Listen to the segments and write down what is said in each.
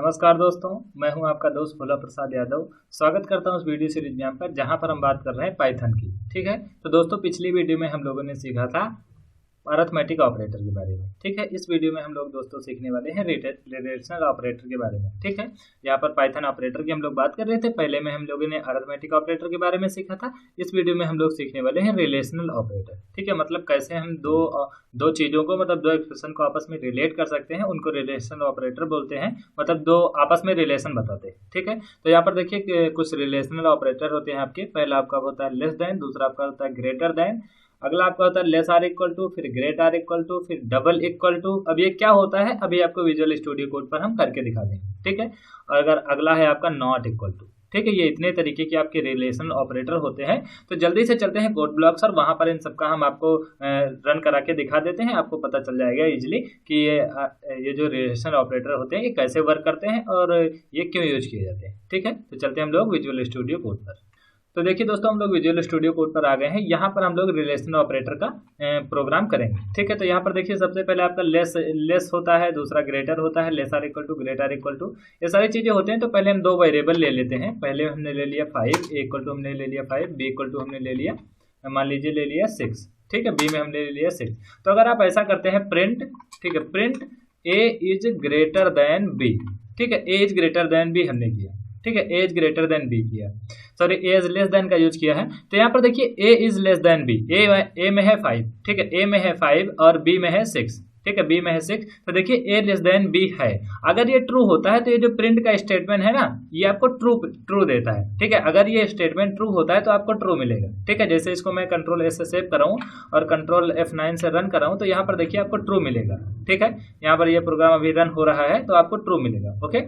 नमस्कार दोस्तों, मैं हूं आपका दोस्त भोला प्रसाद यादव। स्वागत करता हूं उस वीडियो सीरीज में पर जहां पर हम बात कर रहे हैं पाइथन की। ठीक है, तो दोस्तों पिछली वीडियो में हम लोगों ने सीखा था अरिथमेटिक ऑपरेटर के बारे में। ठीक है, इस वीडियो में हम लोग दोस्तों सीखने वाले हैं रिलेशनल ऑपरेटर के बारे में। ठीक है, यहाँ पर पाइथन ऑपरेटर की हम लोग बात कर रहे थे। पहले में हम लोगों ने अरिथमेटिक ऑपरेटर के बारे में सीखा था। इस वीडियो में हम लोग सीखने वाले हैं रिलेशनल ऑपरेटर। ठीक है, मतलब कैसे हम दो चीजों को मतलब दो एक्सप्रेशन को आपस में रिलेट कर सकते हैं, उनको रिलेशनल ऑपरेटर बोलते हैं। मतलब दो आपस में रिलेशन बताते हैं। ठीक है, तो यहाँ पर देखिए कुछ रिलेशनल ऑपरेटर होते हैं आपके। पहला आपका होता है लेस देन, दूसरा आपका होता है ग्रेटर देन, अगला आपका होता है लेस आर इक्वल टू, फिर ग्रेट आर इक्वल टू, फिर डबल इक्वल टू। अब ये क्या होता है अभी आपको विजुअल स्टूडियो कोड पर हम करके दिखा देंगे। ठीक है, और अगर अगला है आपका नॉट इक्वल टू। ठीक है, ये इतने तरीके के आपके रिलेशनल ऑपरेटर होते हैं। तो जल्दी से चलते हैं कोड ब्लॉक्स और वहां पर इन सबका हम आपको रन करा के दिखा देते हैं। आपको पता चल जाएगा इजिली कि ये जो रिलेशनल ऑपरेटर होते हैं ये कैसे वर्क करते हैं और ये क्यों यूज किए जाते हैं। ठीक है, तो चलते हैं हम लोग विजुअल स्टूडियो कोड पर। तो देखिए दोस्तों, हम लोग विजुअल स्टूडियो कोड पर आ गए हैं। यहाँ पर हम लोग रिलेशनल ऑपरेटर का प्रोग्राम करेंगे। ठीक है, तो यहाँ पर देखिए सबसे पहले आपका लेस होता है, दूसरा ग्रेटर होता है, less or equal to, great or equal to, ये सारी चीजें होते हैं। तो पहले हम दो वेरिएबल ले लेते हैं। पहले हमने ले लिया 5, ए इक्वल टू हमने ले लिया 5, बी इक्वल टू हमने ले लिया मान लीजिए ले लिया 6। ठीक है, बी में हमने ले लिया 6। तो अगर आप ऐसा करते हैं प्रिंट, ठीक है, print A is greater than B. ठीक है, A is greater than B हमने किया। ठीक है, A is greater than B किया, sorry A is less than का यूज किया है। तो यहाँ पर देखिए A is less than B, A में है 5। ठीक है, ए में है 5 और बी में है 6। ठीक है, बी में है 6। तो देखिए ए लेस देन बी है। अगर ये ट्रू होता है तो ये जो प्रिंट का स्टेटमेंट है ना, ये आपको ट्रू देता है। ठीक है, अगर ये स्टेटमेंट ट्रू होता है तो आपको ट्रू मिलेगा। ठीक है, जैसे इसको मैं कंट्रोल एस से सेव कर रहा हूँ और कंट्रोल F9 से रन कर रहा हूँ, तो यहाँ पर देखिए आपको ट्रू मिलेगा। ठीक है, यहाँ पर ये प्रोग्राम अभी रन हो रहा है तो आपको ट्रू मिलेगा। ओके,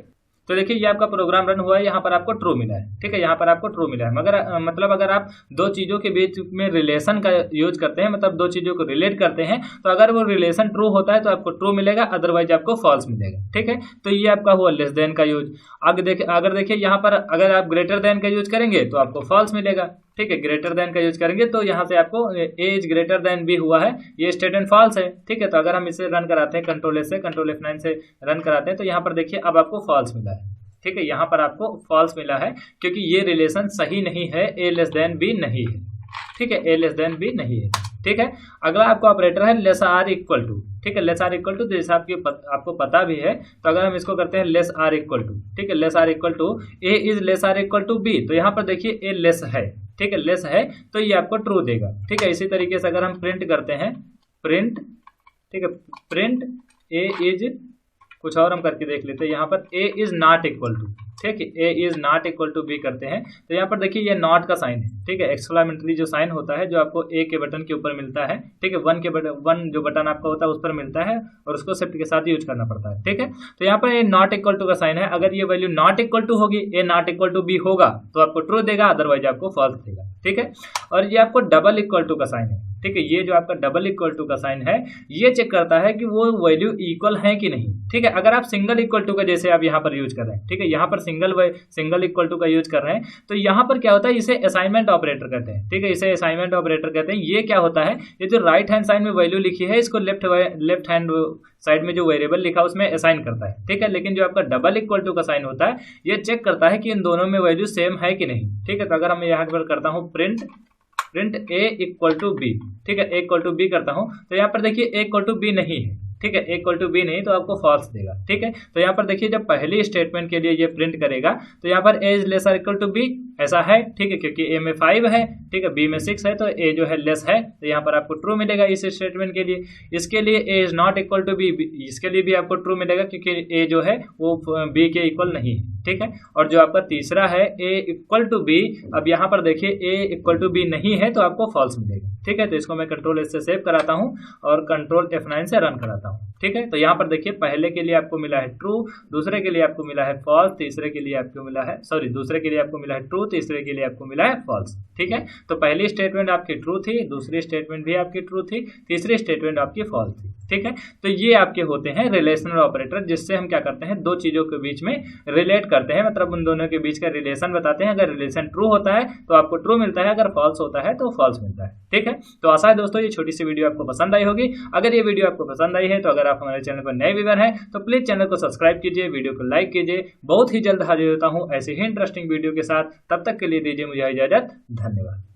तो देखिए ये आपका प्रोग्राम रन हुआ है, यहाँ पर आपको ट्रू मिला है। ठीक है, यहाँ पर आपको ट्रू मिला है। मगर मतलब अगर आप दो चीजों के बीच में रिलेशन का यूज करते हैं, मतलब दो चीजों को रिलेट करते हैं, तो अगर वो रिलेशन ट्रू होता है तो आपको ट्रू मिलेगा, अदरवाइज आपको फॉल्स मिलेगा। ठीक है, तो ये आपका हुआ लेस देन का यूज। अगर देखिए यहाँ पर अगर आप ग्रेटर देन का यूज करेंगे तो आपको फॉल्स मिलेगा। ठीक है, ग्रेटर देन का यूज करेंगे तो यहाँ से आपको ए इज ग्रेटर देन बी हुआ है, ये स्टेटमेंट फॉल्स है। ठीक है, तो अगर हम इसे रन कराते हैं कंट्रोल एस से, कंट्रोल F9 से रन कराते हैं, तो यहाँ पर देखिए अब आपको फॉल्स मिला है। ठीक है, यहाँ पर आपको फॉल्स मिला है क्योंकि ये रिलेशन सही नहीं है, ए लेस देन बी नहीं है। ठीक है, ए लेस देन बी नहीं है। ठीक है, अगला आपका ऑपरेटर है लेस आर इक्वल टू। ठीक है, लेस आर इक्वल टू, तो जैसा आपको पता भी है, तो अगर हम इसको करते हैं लेस आर इक्वल टू। ठीक है, less or equal to A is less or equal to B, तो यहाँ पर देखिए ए लेस है। ठीक है, लेस है तो ये आपको ट्रू देगा। ठीक है, इसी तरीके से अगर हम प्रिंट करते हैं प्रिंट, ठीक है, प्रिंट ए इज कुछ और हम करके देख लेते हैं। यहाँ पर A is not equal to, ठीक है, A is not equal to B करते हैं, तो यहाँ पर देखिए ये नॉट का साइन है। ठीक है, एक्सक्लेमेटरी जो साइन होता है जो आपको ए के बटन के ऊपर मिलता है। ठीक है, वन जो बटन आपका होता है उस पर मिलता है और उसको शिफ्ट के साथ यूज करना पड़ता है। ठीक है, तो यहाँ पर ये नॉट इक्वल टू का साइन है। अगर ये वैल्यू नॉट इक्वल टू होगी, ए नॉट इक्वल टू बी होगा, तो आपको ट्रू देगा, अदरवाइज आपको फॉल्स देगा। ठीक है, और ये आपको डबल इक्वल टू का साइन है। ठीक है, ये जो आपका डबल इक्वल टू का साइन है ये चेक करता है कि वो वैल्यू इक्वल है कि नहीं। ठीक है, अगर आप सिंगल इक्वल टू का जैसे आप यहाँ पर यूज कर रहे हैं, ठीक है, यहाँ पर सिंगल इक्वल टू का यूज कर रहे हैं, तो यहाँ पर क्या होता है, इसे असाइनमेंट ऑपरेटर कहते हैं। ठीक है, इसे असाइनमेंट ऑपरेटर कहते हैं। ये क्या होता है, ये जो राइट हैंड साइड में वैल्यू लिखी है इसको लेफ्ट हैंड साइड में जो वेरिएबल लिखा है उसमें असाइन करता है। ठीक है, लेकिन जो आपका डबल इक्वल टू का साइन होता है ये चेक करता है कि इन दोनों में वैल्यू सेम है कि नहीं। ठीक है, तो अगर हम यहाँ पर करता हूँ print A equal to B, ठीक है, ए इक्वल टू बी करता हूं, तो यहाँ पर देखिए ए इक्वल टू बी नहीं है। ठीक है, ए इक्वल टू बी नहीं, तो आपको फॉल्स देगा। ठीक है, तो यहाँ पर देखिए जब पहली स्टेटमेंट के लिए ये प्रिंट करेगा तो यहाँ पर A is less or equal to B ऐसा है। ठीक है, क्योंकि ए में 5 है, ठीक है, बी में 6 है, तो ए जो है लेस है, तो यहाँ पर आपको ट्रू मिलेगा इस स्टेटमेंट के लिए। इसके लिए A is not equal to B, इसके लिए भी आपको ट्रू मिलेगा क्योंकि ए जो है वो बी के इक्वल नहीं है। ठीक है, और जो आपका तीसरा है ए इक्वल टू बी, अब यहाँ पर देखिए ए इक्वल टू बी नहीं है तो आपको फॉल्स मिलेगा। ठीक है, तो इसको मैं कंट्रोल एस से सेव कराता हूँ और कंट्रोल F9 से रन कराता हूँ। ठीक है, तो यहाँ पर देखिए पहले के लिए आपको मिला है ट्रू, दूसरे के लिए आपको मिला है फॉल्स, तीसरे के लिए आपको मिला है दूसरे के लिए आपको मिला है ट्रू, तीसरे के लिए आपको मिला है फॉल्स। ठीक है, तो पहली स्टेटमेंट आपकी ट्रू थी, दूसरी स्टेटमेंट भी आपकी ट्रू थी, तीसरी स्टेटमेंट आपकी फॉल्स थी। ठीक है। तो ये आपके होते हैं रिलेशनल ऑपरेटर, जिससे हम क्या करते हैं, दो चीजों के बीच में रिलेट करते हैं, मतलब उन दोनों के बीच का रिलेशन बताते हैं। अगर रिलेशन ट्रू होता है तो आपको ट्रू मिलता है, अगर फॉल्स होता है तो फॉल्स मिलता है। ठीक है, तो आशा है दोस्तों ये छोटी सी वीडियो आपको पसंद आई होगी। अगर ये वीडियो आपको पसंद आई है तो अगर आप हमारे चैनल पर नए व्यूअर हैं तो प्लीज चैनल को सब्सक्राइब कीजिए, वीडियो को लाइक कीजिए। बहुत ही जल्द हाजिर होता हूँ ऐसे ही इंटरेस्टिंग वीडियो के साथ, तब तक के लिए दीजिए मुझे इजाजत। धन्यवाद।